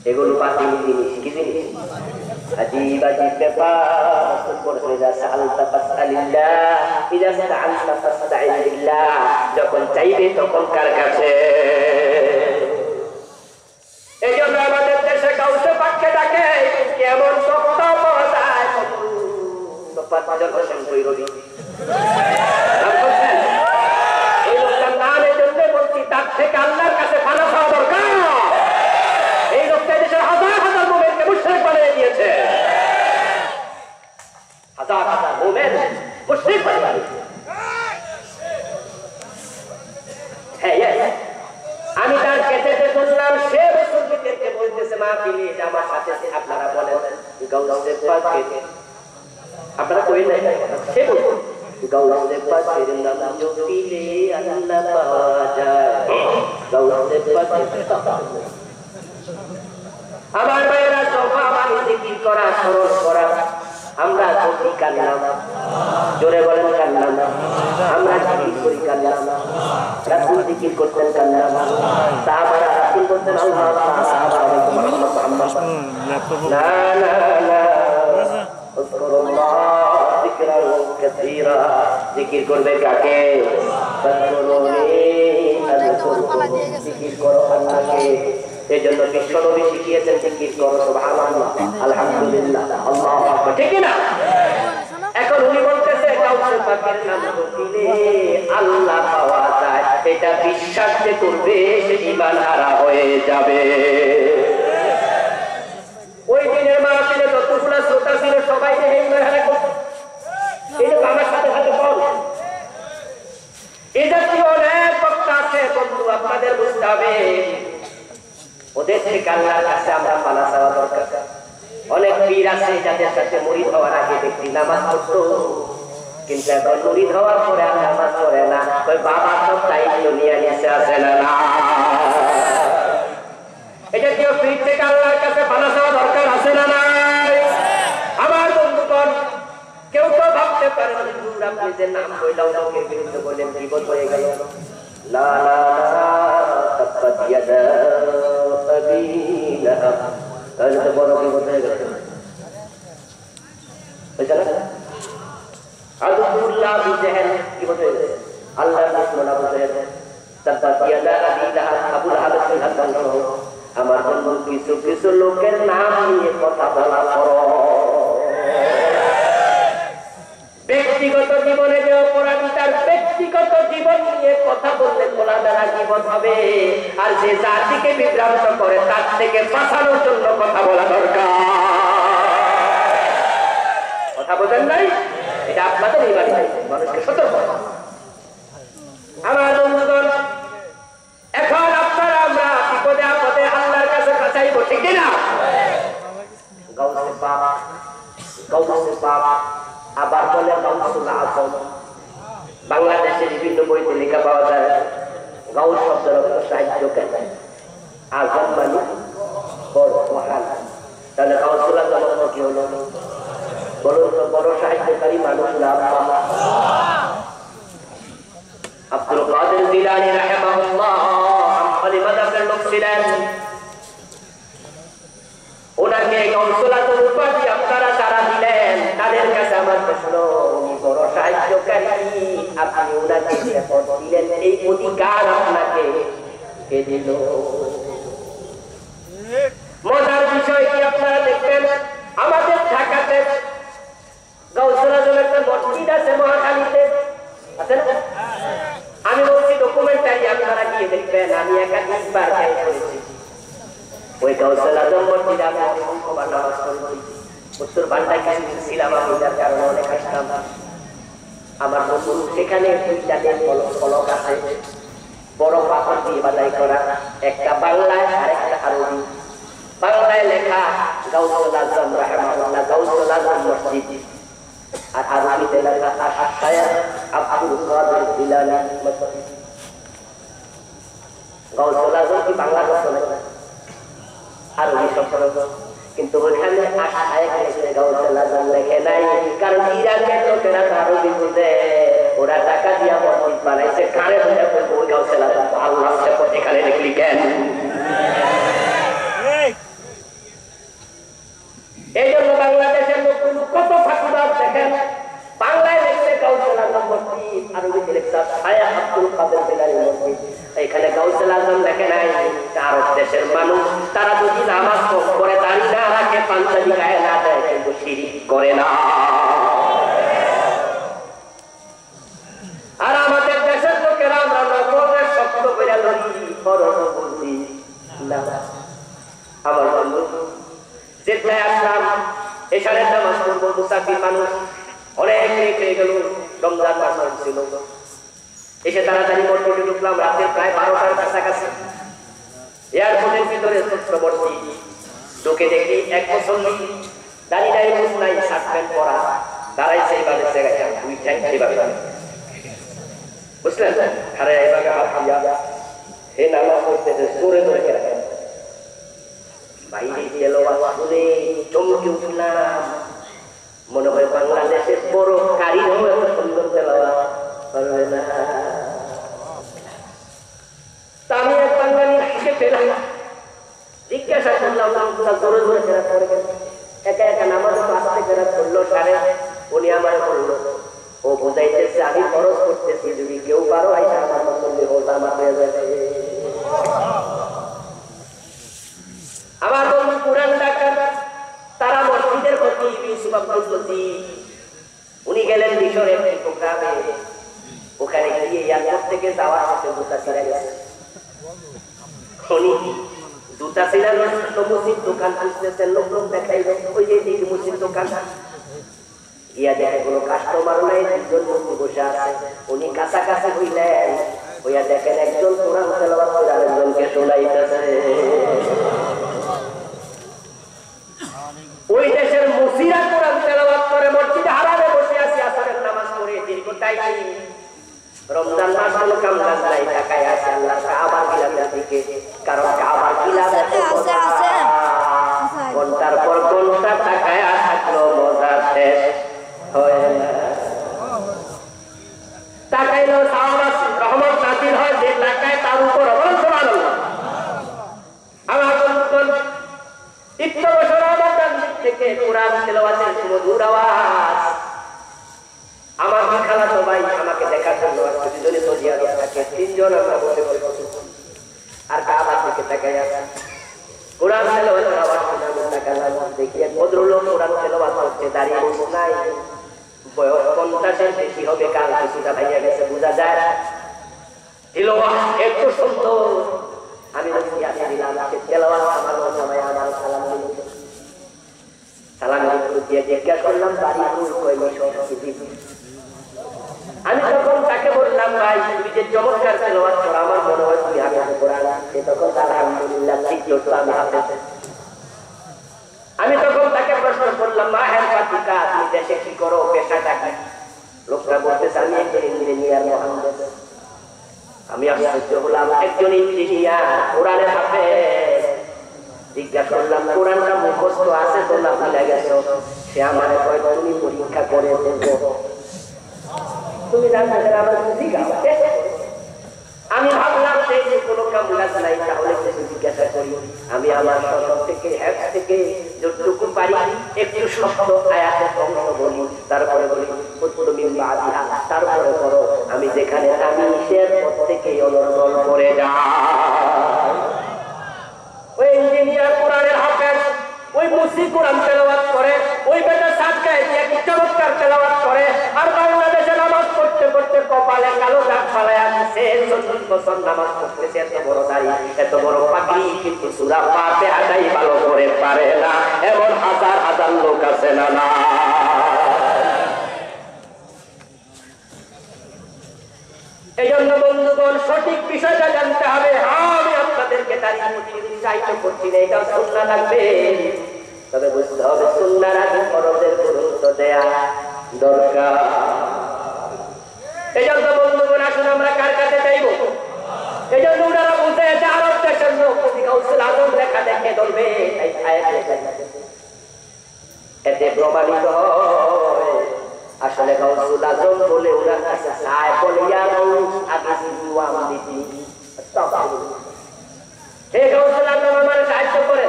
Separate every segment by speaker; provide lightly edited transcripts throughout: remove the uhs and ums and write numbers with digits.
Speaker 1: এগুলো বাতিল জিনিস, কি জিনিস? আজীব আজীব ব্যাপার করছে। যা সাআলতা ফাসআলিল্লাহ, ইযা সাআলতা ফাসতাইন বিল্লাহ। যখন চাইবে তখন কার কাছে? এই জন্য আমাদের দেশে কাউকে পাককে ডাকে, কেমন সত্তা পাওয়া যায়। পাঁচজন হোসেন কৈরবি এই লোকটার নাম এই জন্য বলছি, তার থেকে আল্লাহর কাছে পানা পাওয়া দরকার। এই লোকটা দেশের হাজার হাজার মোমেনকে মুশরিক বানিয়ে দিয়েছে, হাজার হাজার মোমেন মুশরিক বানিয়ে দিয়েছে। আমি তার কেটেতে শুনলাম, সে মুসলমানদেরকে বলতেছে মাহফিলে, আমার সাথে আপনারা বলেন গাউসে পাক, আপনারা কই নাই, সে বলতো গাউসে পাকের নাম জপিলে আল্লাহ পাওয়া যায়। গাউসে পাক আমার ভাইয়েরা, সফা বাণী জিকির করা, স্মরণ করা। আমরা করি কার নাম? জোরে বলেন কার নাম? আমরা জিকির করি কার নাম? রাসূল জিকির করতেন কার নাম? সাহাবারা রাসূল বলতেন আল্লাহ, সাহাবারা বলতেন মুহাম্মদ মুহাম্মদ। না না না, আল্লাহ যিকরান কাসীরা। জিকির করবে কাকে? ফাজকুরুনি আযকুরকুম। জিকির করো আল্লাহকে। এই জন্য বিশ্বনবী শিখিয়েছেন জিকির করো সুবহানাল্লাহ, আলহামদুলিল্লাহ, আল্লাহু আকবার, ঠিক না? এখন উনি বলতেছে গাউসে পাকের নাম জপিলে আল্লাহ পাওয়া যায়, এটা বিশ্বাস যে করবে সে ঈমান হারা হয়ে যাবে। ওই দিনের মাহফিলে যতগুলো শ্রোতা ছিল সবাই যে ঈমান হারা করত, এই যে আমার সাথে সাথে বল, এই জাতীয় অনেক বক্তা আছে বন্ধু, আপনাদের বুঝতে হবে ওদের থেকে আল্লাহর কাছে আমরা পানা চাওয়া দরকার। অনেক পীর আছে যাদের সাথে মুরিদ হওয়ার আগে ব্যক্তি নামাজ পড়তো, কিন্তু এখন মুরিদ হওয়ার পরে আর নামাজ পড়ে না। ওই বাবা সব দায়িত্ব নিয়ে নিয়েছে, আছে না? না, এই জাতীয় পীর থেকে আল্লাহর কাছে পানা চাওয়া দরকার, আছে না? নাই? আমার বন্ধুগণ, কেউ তো ভাবতে পারে আপনি যে নাম বললাম লোকের বিরুদ্ধে বললেন, বিপদ হয়ে গেল। লা লা লা, তাব্বাত ইয়াদা আবি লাহাব। তাহলে তো বড় বিপদ হয়ে গেল। আদুল্লাহ আবু জাহেল বিপদ হয়ে গেছে, আল্লাহর দুশমন আবু জাহেল। তাব্বাত ইয়াদা আবি লাহাব, আবু লাহাবের সন্তান। আমার বন্ধু, কিছু কিছু লোকের নাম নিয়ে কথা বলা করো। ব্যক্তিগত জীবনে যে অপরাধী, তার ব্যক্তিগত জীবন নিয়ে কথা বললে খোলা দ্বারা জীবন হবে। আর যে জাতিকে বিভ্রান্ত করে তার থেকে বাঁচানোর জন্য কথা বলা দরকার। কথা বোঝেন নাই? এটা আপনাদের এই বাড়ি মানুষকে সতর্ক। আমার বন্ধুগণ, এখন আপনারা আমরা বিপদে আপদে আল্লাহর কাছে চাইব, ঠিক না? গাউসে পাক, গাউসে পাক, আবার বলে গাউসুল আজম। বাংলাদেশের বিভিন্ন বইতে লেখা পাওয়া যায় গাউস শব্দের অর্থ সাহায্যকারী, আজম মানে বড়, মহান। তাহলে গাউসুল আজম অর্থ কি হলো? বড় বড় সাহায্যকারী মানুষ না। আব্দুল কাদের জিলানী রাহিমাহুল্লাহ হাম্বলি মাযহাবের লোক ছিলেন। ওনাকে গাউসুল আজম উপাধি আপনারা যারা দিলেন, তাদের কাছে আমার প্রশ্ন, উনি বড় সাহায্যকারী, আপনি ওনাকে দিলেন, এই অধিকার আপনাকে কে দিল? মজার বিষয় কি আপনারা দেখবেন, আমাদের ঢাকাতে গাউসুল আজমের একটা মসজিদ আছে, মহাখালীতে আছে না? আমি বলছি ডকুমেন্টারি, আপনারা গিয়ে দেখবেন। আমি একাধিকবার খেয়াল করেছি ওই গাউসুল আজম মসজিদে আমি অসংখ্যবার নামাজ পড়েছি। উত্তর বান্দায় কিছু ছিলাম, আমি যার কারণে অনেক আসতাম। আমার বন্ধু সেখানে দুইটা ফলক আছে, বড় পাথর দিয়ে বাধাই করা, একটা বাংলায় আর একটা আরবি। বাংলায় লেখা গাউসুল আজম রাহিমাহুল্লাহ গাউসুল আজম মসজিদ, আর আরবিতে লেখা আশ-শায়খ আব্দুল কাদের জিলানী মসজিদ। গাউসুল আজম কি বাংলা শব্দ না, আরবি শব্দ, কিন্তু ওখানে আশ-শায়খ লিখে গাউসুল আজম লেখে নাই। কারণ ইরাকের লোকেরা আরবি বুঝে, ওরা টাকা দিয়া মসজিদ বানাইছে, কারে বুঝে ওই গাউসুল আজম আল্লাহ সে এখানে লিখলি কেন? আরব দেশের মানুষ তারা যদি নামাজ পড়ে দাঁড়ি না রাখে পাঞ্জাবি গায়ে না দেয় কিন্তু শিরিক করে না। আর আমাদের দেশের লোকেরা আমরা নকলের শক্ত করে ধরি ফরজ বুঝি না। আমার বন্ধু যেটাই আসলাম এখানে নামাজ পড়বো মুসাফির মানুষ অনেক হয়ে গেল, রমজান মাস ছিল, এসে তাড়াতাড়ি মোটরটি ঢুকলাম রাতে প্রায় 12টার কাছাকাছি। এয়ারপোর্টের ভিতরে চক্রবর্তী ঢুকে দেখি এক মুসল্লি দাঁড়িয়ে মুখ নাই, শার্ট প্যান্ট পরা, দাঁড়াইছে এইভাবে দুই ঠ্যাং এইভাবে, বুঝলেন? আরে এইভাবে হাত দিয়া হে নামাজ পড়তেছে জোরে জোরে রাখেন। বাইরে তেলাওয়াত শুনে চমকে উঠলাম, মনে হয় বাংলাদেশের বড় কারি হবে এত সুন্দর তেলাওয়াত পারবে না। আমি এক বাঙালি হিসেবে পেলাম, জিজ্ঞাসা করলাম জোরে জোরে ফেরা করে একা একা নামাজ আসতে ফেরা করলো সারে। উনি আমার বললো ও বুঝাইতেছে আমি খরচ করতেছি, যদি কেউ পারো আইসা আমার মুসল্লি হোক আমার হয়ে যাবে। আমার বন্ধু পুরান ঢাকার তারা মসজিদের খতিব ইউসুফ আব্দুল লতিফ, উনি গেলেন মিশরের প্রোগ্রামে। ওখানে গিয়ে এয়ারপোর্ট থেকে যাওয়ার পথে জুতা ছিঁড়ে গেছে। উনি জুতা ছিঁড়ানোর জন্য মুসির দোকান খুঁজতেছেন, লোক লোক দেখাইল ওই যে মুসির দোকান, গিয়া দেখে কোনো কাস্টমার নাই, দুজন মুসি বসে আছে। উনি কাছাকাছি হইলেন, হইয়া দেখেন একজন কোরআন তেলাওয়াত করে আরেকজনকে শোনাইতেছে। ওই দেশের মুসিরা কোরআন তেলাওয়াত করে মসজিদে হারামে বসে আছে আসরের নামাজ পড়ে দীর্ঘ টাইম। রমজান মাস কোনো কাম কাজ নাই, তাকায় আছে আল্লাহ কাবার গিলাফের দিকে, কারণ কাবার গিলাফে ঘন্টার পর ঘন্টা তাকায় থাকলো মজা শেষ হয় না। তাকাইলো সাহাবাত রহমত নাযিল হয়, যে তাকায় তার উপর রহমত সুবহানাল্লাহ। আমার বন্ধুগণ ইত্য বছর আমার দিক থেকে কোরআন তেলাওয়াতের মধুর আওয়াজ। আমার খালাতো ভাই আমাকে দেখার জন্য দুজনে সৌদি আরব থাকে, তিনজন আমরা বসে বসে আর কাবার দিকে তাকাই আছে। কোরআন তেলাওয়াতের আওয়াজ শুনে আমি তাকালাম, দেখি এক ভদ্রলোক কোরআন তেলাওয়াত করছে, দাঁড়িয়ে বসে নাই, বয়স 50-এর বেশি হবে, কাল কিছুটা ভাইয়া গেছে বোঝা যায়। তিলাওয়াত একটু সুন্দর। আমি বলছি আসে দিলাম তেলাওয়াত আমার সময় আমার সালাম দিল, সালামের উত্তর দিয়ে জিজ্ঞাসা করলাম বাড়ি কই মিশর। আমি তখন তাকে বললাম ভাই তুমি যে চমৎকার তেলাওয়াত করো, আমার মনে হয় তুমি হাফেজ কোরআন। সে তখন আলহামদুলিল্লাহ ঠিক তো আমি হাফেজ। আমি তখন তাকে প্রশ্ন করলাম মা হ্যাঁ পাতিকা তুমি দেশে কি করো, পেশাটা কি? লোকটা বলতেছে আমি একজন ইঞ্জিনিয়ার মোহাম্মদ। আমি আশ্চর্য হলাম, একজন ইঞ্জিনিয়ার কোরআনের হাফেজ। জিজ্ঞাসা করলাম কোরআনটা মুখস্থ আছে তো না ভুলে গেছো? সে আমার কয় তুমি পরীক্ষা করে দেখো, তুমি জানতে আমার শিখাও। আমি ভাবলাম যে কোনো কাম কাজ নাই, তাহলে কিছু জিজ্ঞাসা করি। আমি আমার সরকার থেকে হ্যাপস থেকে যতটুকু পারি একটু শব্দ আয়াতের অংশ বলি, তারপরে বলি তুমি বাদিহা, তারপরে করো। আমি যেখানে আমি সে প্রত্যেকে অনুসরণ করে যাই। ওই ইঞ্জিনিয়ার কোরআনের হাফেজ, ওই মুসি কোরআন তেলাওয়াত করে, ওই বেটা সাদকায় এক চমৎকার তেলাওয়াত করে, আর বাংলাদেশে নামাজ পড়তে পড়তে কপালে কালো দাগ ফালায়া দিছে। 40 বছর নামাজ পড়তেছে, এত বড় দাড়ি, এত বড় পাগড়ি, কিন্তু সূরা ফাতিহাটাই ভালো করে পারে না। এমন হাজার হাজার লোক আছে না না? এইজন্য বন্ধুগণ সঠিক বিষয়টা জানতে হবে। আমি আপনাদেরকে দাঁড়িয়ে উৎসাহিত করছি না, এটা সুন্নাহ লাগবে, তবে বুঝতে হবে সুন্নাহর আগে ফরজের গুরুত্ব দেয়া দরকার। এইজন্য বন্ধুগণ আসুন আমরা কার কাছে যাইব? এইজন্য ওনারা বুঝে যে আরব দেশের লোক গাউসুল আজম লেখা দেখে ধরবে, এতে প্রমাণিত হয় আসলে গাউসুল আজম বলে ওনার কাছে চায় বলে হে গাউসুল আজম আমার সাহায্য করে।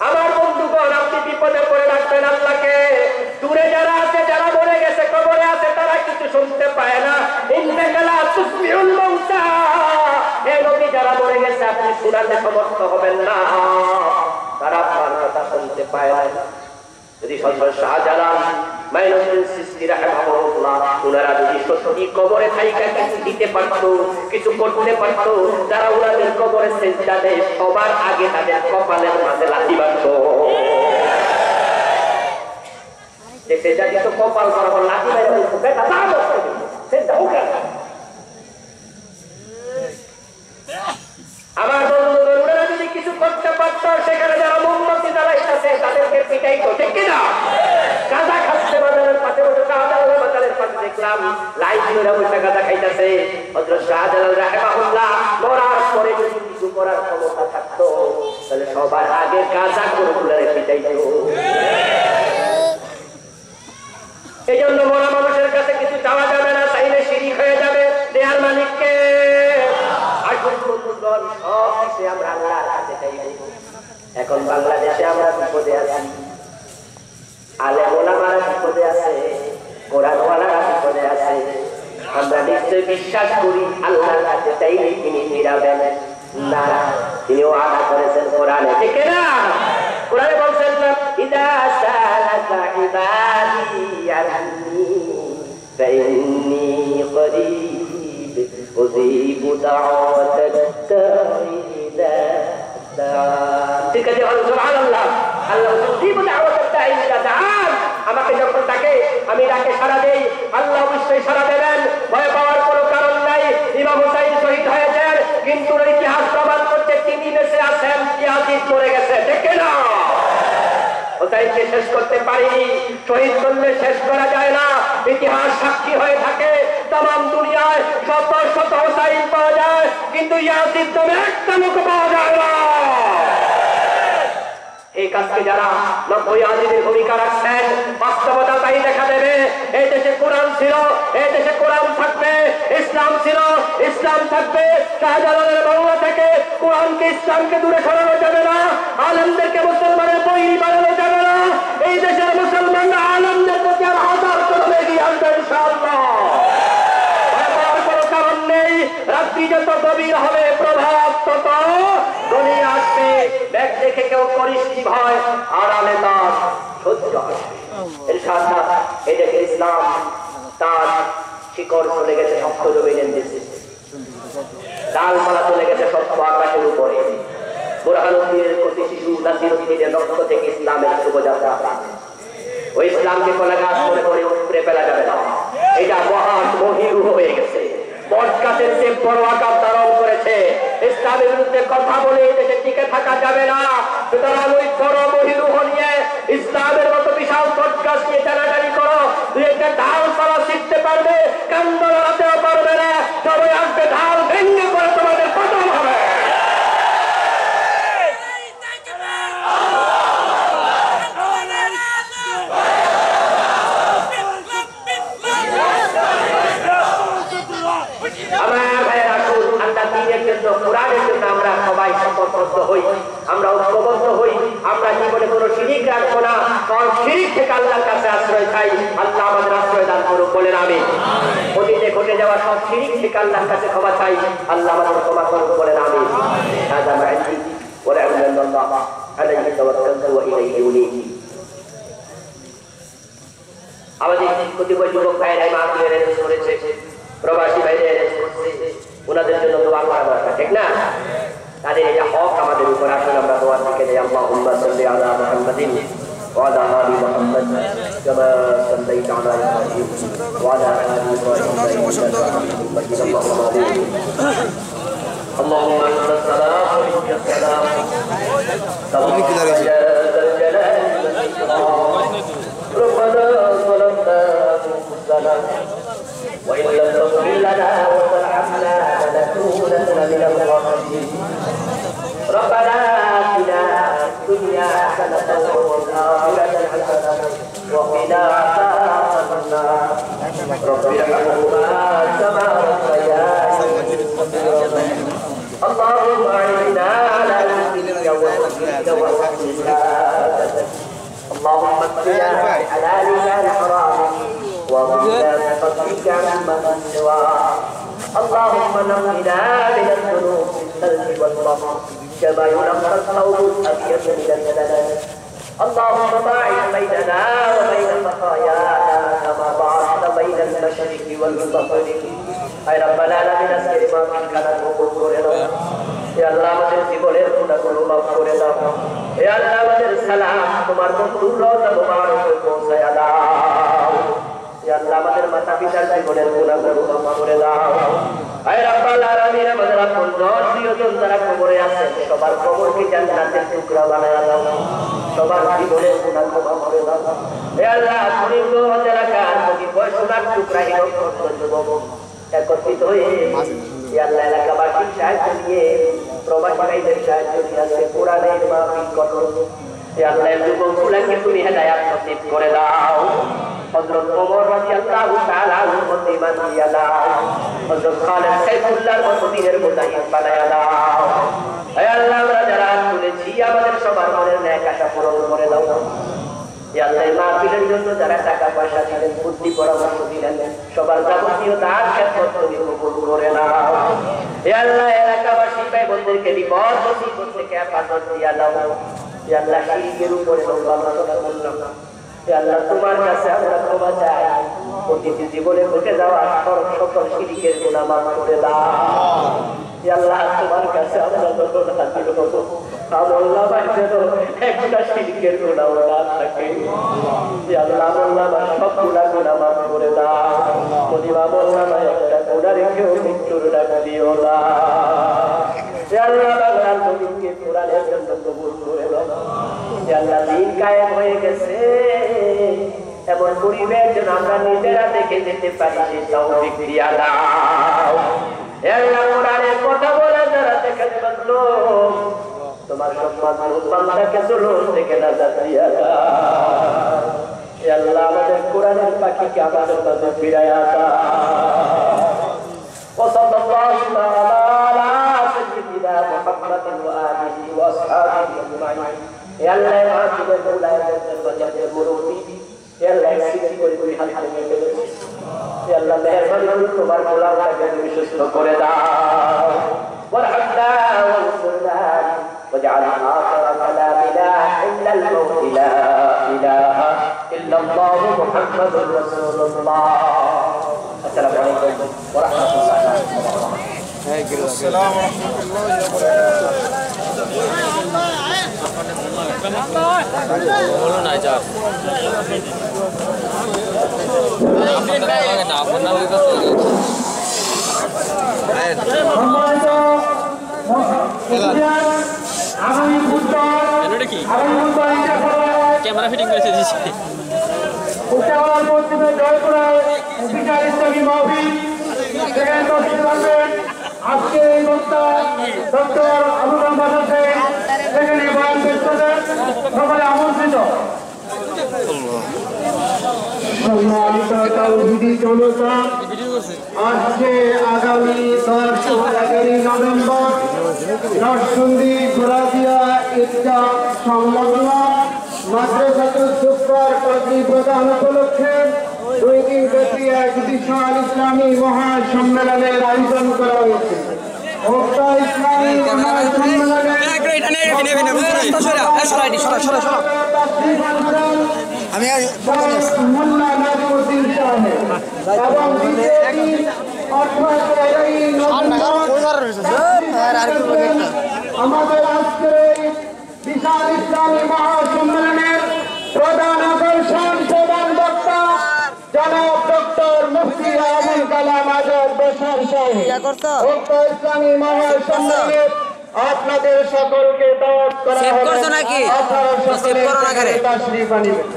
Speaker 1: আমার বন্ধুগণ আপনি বিপদে পড়ে রাখবেন আল্লাহকে। দূরে যারা আছে, যারা মরে গেছে, কবরে আছে, তারা কিছু শুনতে পায় না। ইন্নাকা লা তুসমিউল মাউতা, হে নবী যারা মরে গেছে আপনি শোনাতে সমর্থ হবেন না, তারা আপনার কথা শুনতে পায় না। যদি শাহজালাল মাইনুদ্দিন চিশতি রাহিমাহুল্লাহ ওনারা যদি সত্যি কবরে থাইকা কিছু দিতে পারতো, কিছু করতে পারতো, যারা ওনাদের কবরে সিজদা দেয় সবার আগে তাদের কপালের মাঝে লাথি মারতো। যে সিজদা দিত কপাল বরাবর লাথি মেরে বলতো বেটা দাও সিজদা ওকে। আমার বন্ধুগণ ওনারা যদি কিছু করতে পারতো, সেখানে যারা মোমবাতি জ্বালাইতেছে তাদেরকে পিটাইতো, ঠিক কিনা? গাঁজা খাচ্ছে বাজারের পাশে বসে, শাহজালালের বাজারের পাশে দেখলাম লাইন ধরে বসে গাঁজা খাইতেছে। হযরত শাহজালাল রাহিমাহুল্লাহ মরার পরে যদি কিছু করার ক্ষমতা থাকতো তাহলে সবার আগে গাঁজা করে পিটাইতো। এই জন্য মরা মানুষের কাছে কিছু চাওয়া যাবে না, চাইলে শিরিক হয়ে যাবে। দেয়ার মালিককে আমরা আল্লাহর কাছে চাইব। এখন বাংলাদেশে আমরা বিপদে আছি, আলেম ওলামারা বিপদে আছে, কোরআন ওয়ালারা বিপদে আছে। আমরা নিশ্চয় বিশ্বাস করি আল্লাহর কাছে চাইলে তিনি ফিরাবেন না, তিনি ওয়াদা করেছেন কোরআনে, ঠিক না? কোরআনে বলছেন ইদা সালাকা ইবাদি আন্নি ফাইন্নী করিব উযীবু দাওয়াতাদ দাঈ ইযা দাআন। ঠিক আছে, সুবহানাল্লাহ। আল্লাহ উযীবু দাওয়াতাদ দাঈ ইযা দাআন, আমাকে যখন ডাকে আমি ডাকে সাড়া দেই, আল্লাহ অবশ্যই সাড়া দেবেন। ভয় পাওয়ার কোনো কারণ নাই। ইমাম হুসাইন শহীদ হয়েছেন, কিন্তু ইতিহাস প্রমাণ করছে তিনি বেঁচে আছেন, ইয়াজিদ মরে গেছে, ঠিক না? হুসাইনকে শেষ করতে পারিনি, শহীদ করলে শেষ করা যায় না। ইতিহাস সাক্ষী হয়ে থাকে, তাম দুনিয়ায় শত শত হুসাইন পাওয়া যায়, কিন্তু ইয়াজিদ নামে একটা লোক পাওয়া যায় না। এই কাজকে যারা 90 আজিদের ভূমিকা রাখছেন, বাস্তবতা তাই দেখা দেবে। এই দেশে কোরআন ছিল, এই দেশে কোরআন থাকবে, ইসলাম ছিল, ইসলাম থাকবে। শাহজালালের বাংলা থেকে কোরআনকে ইসলামকে দূরে সরানো যাবে না, আলেমদেরকে মুসলমানের বৈরী বানানো যাবে না। এই দেশের মুসলমানরা আলেমদের প্রতি আর হাজার করবে এগিয়ে আসবে ইনশাআল্লাহ। কোনো কারণ নেই, রাত্রি যত গভীর হবে প্রভাব তত গভীর আসবে। ব্যাগ দেখে কেউ করিস কি ভয়, আড়ালে তার সহ্য আসবে ইনশাআল্লাহ। এই দেখে ইসলাম তার শিকড় চলে গেছে শক্ত জমিনের নিচে, ডালপালা চলে গেছে শক্ত আকাশের উপরে। বুরহানুদ্দিনের প্রতি শিশু নাসিরুদ্দিনের রক্ত থেকে ইসলামের শুভযাত্রা। ওই ইসলামকে কোলা গাছ করে করে উপরে ফেলা যাবে না, এটা মহান মহিরু হয়ে গেছে, বটগাছের যে বড় আকার ধারণ করেছে। ইসলামের বিরুদ্ধে কথা বলে এই দেশে টিকে থাকা যাবে না। সুতরাং ওই বড় মহিরু নিয়ে ইসলামের মতো বিশাল বটগাছ নিয়ে টানাটানি করো, তুই একটা ঢাল করা শিখতে পারবে, কান্দ লড়াতেও পারবে না। সবাই আসবে ঢাল ভেঙে পড়ে তোমাদের পতন হবে। আমার ভাইয়ের আসুন, আল্লাহ দ্বীনের জন্য, কোরআনের জন্য আমরা সবাই সংকল্পবদ্ধ হই, আমরা ঐক্যবদ্ধ হই। আমরা জীবনে কোনো শিরিক রাখবো না, কারণ শিরিক থেকে আল্লাহর কাছে আশ্রয় চাই। আল্লাহ আমাদের আশ্রয় দান করুন, বলেন আমিন। অতীতে ঘটে যাওয়া সব শিরিক থেকে আল্লাহর কাছে ক্ষমা চাই, আল্লাহ আমাদের ক্ষমা করুন, বলেন আমিন। হাযা মা ইনদি ওয়া লা ইলাহা ইল্লাল্লাহ আলাইহি তাওয়াক্কালতু ওয়া ইলাইহি উনীব। আমাদের প্রতিবছর যুবক ভাইরা মাহফিলের আয়োজন করেছে, প্রবাসী ভাইদের আয়োজন করছে, ওনাদের জন্য দোয়া করা দরকার, ঠিক না? তাদের এটা হক আমাদের উপর। আসলে আমরা দোয়া থেকে দেই, আল্লাহুম্মা সাল্লি আলা মুহাম্মাদিন ওয়া আলা আলি মুহাম্মাদ কামা সাল্লাইতা আলা ইব্রাহিম ওয়া আলা আলি ইব্রাহিম ইন্নাকা হামিদুম মাজিদ। আল্লাহুম্মা আনতা সালাম ওয়া মিনকা সালাম তাবারাকা ইয়া যাল জালালি ওয়াল ইকরাম। ربنا ظلمنا أنفسنا وإن لم تغفر لنا وترحمنا لنكونن من الخاسرين. ربنا آتنا في الدنيا حسنة وفي الآخرة حسنة وقنا عذاب النار. رب ارحمهما كما ربياني صغيرا. اللهم أعنا على ذكرك وشكرك وحسن عبادتك. اللهم اكفنا بحلالك عن حرامك وغنى بفضلك عمن سواك. اللهم نقنا من الذنوب بالثلج الله كما ينقى الثوب الأبيض من الدنس اللهم باعد بيننا وبين خطايانا كما باعدت بين المشرق والمغرب أي رب العالمين আজকের মাহফিলখানা কবুল করে নাও ইয়া আল্লাহ আমাদের জীবনের গুনাহগুলো মাফ করে দাও ইয়া আল্লাহ আমাদের সালাম তোমার বন্ধুর রওজা মুবারকে পৌঁছায়া দাও ইয়া আল্লাহ আমাদের মাতা-পিতার জীবনের গুনাহগুলো মাফ করে দাও আয় রাব্বুল আলামিন আমাদের আপনজন প্রিয়জন যারা কবরে আছেন সবার কবরকে জান্নাতের টুকরা বানায়া দাও সবার জীবনের গুনাহগুলো মাফ করে দাও হে আল্লাহ গরিব এলাকার প্রতি বয়সনার টুকরা হিরো যুবক একত্রিত হয়ে হে আল্লাহ এলাকাবাসীর সাহায্য নিয়ে প্রবাসী ভাইদের সাহায্য নিয়ে আজকে কোরআনের মাহফিল করো হে আল্লাহ যুবকগুলোকে তুমি হেদায়েত নসিব করে দাও হযরত ওমর রাদিয়াল্লাহু তাআলা আনহুর মতো ঈমান দিয়া দাও হযরত খালিদ সাইফুল্লাহর মতো দ্বীনের মুজাহিদ বানায়া দাও হে আল্লাহ আমরা যারা শুনেছি আমাদের সবার মনের নেক আশা পূরণ করে দাও হে আল্লাহ মাহফিলের জন্য যারা টাকা পয়সা দিলেন বুদ্ধি পরামর্শ দিলেন সবার যাবতীয় দান খেদমত তুমি কবুল করে নাও হে আল্লাহ এলাকাবাসী ভাই বোনদেরকে বিপদ মুসিবত থেকে হেফাজত দিয়া দাও হে আল্লাহ শিরকের উপরে আলোচনা করলাম হে আল্লাহ তোমার কাছে আমরা ক্ষমা চাই প্রতিটি জীবনে ঘটে যাওয়া সকল শিরকের গুনাহ মাফ করে দাও হে আল্লাহ তোমার কাছে আমরা যখন হাজির হব আমল্লাহ বাইরে একটা শিরকের গুনাহ না থাকে হে আল্লাহ আমল্লাহ সবগুলা গুনাহ মাফ করে দাও প্রতিমা আমল্লাহ একটা গুনাহ রেখেও মৃত্যুর ডাক দিও না হে আল্লাহ বাংলার জমিনকে কোরআনের জন্য কবুল করে দাও হে আল্লাহ দিন কায়েম হয়ে গেছে এমন পরিবেশ যেন আমরা নিজেরা দেখে যেতে পারি সেই তৌফিক দিয়া দাও হে আল্লাহ কোরআনের কথা বলে যারা দেখে বললো তোমার সম্মান বান্দাকে জুলুম থেকে নাজাত দিয়া দাও হে আল্লাহ আমাদের কোরআনের পাখিকে আমাদের মাঝে ফিরাইয়া দাও وصلى الله على سيدنا محمد وآله وأصحابه أجمعين يا الله ما تقول لا يجوز المرودي يا الله سيدي كل حال يا الله مهرباني তোমার গোলামকে তুমি সুস্থ করে দাও وارحمنا وانصرنا واجعل آخر كلامنا إلا الموت لا إله إلا الله محمد رسول الله السلام عليكم ورحمة الله وبركاته
Speaker 2: السلام ورحمة الله وبركاته বলো না যা ক্যামেরা ফিটিং করেছে দিচ্ছি
Speaker 3: আজকে এই বক্তা ডক্টর আবু রহমান হোসেন সেখানে বয়ান পেশ করবেন সকলে আমন্ত্রিত আজকে আগামী 10 ও 11 নভেম্বর নরসিংদী গোলাপিয়া ঈদগাহ সংলগ্ন মাদ্রাসাতুল সুপার পাগড়ি প্রদান উপলক্ষে 2 দিন ব্যাপী এক বিশাল ইসলামী মহাসম্মেলনের আয়োজন করা হয়েছে উক্ত ইসলামী মহাসম্মেলনে আমি মোল্লা নাজিমুদ্দিন সাহেব এবং বিজেপি আমাদের আজকের এই বিশাল ইসলামী মহাসম্মেলনের প্রধান আকর্ষণ প্রধান বক্তা জনাব ডক্টর মুফতি আবুল কালাম আজাদ বশর সাহেব উক্ত ইসলামী মহাসম্মেলনের আপনাদের সকলকে দাওয়াত করা হলো আপনারা সকলে তাশরীফ আনিবেন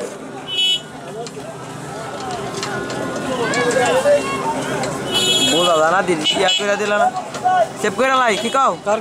Speaker 2: बोला ना दिल क्या कर दिला ना सेव कर लाई की काओ कर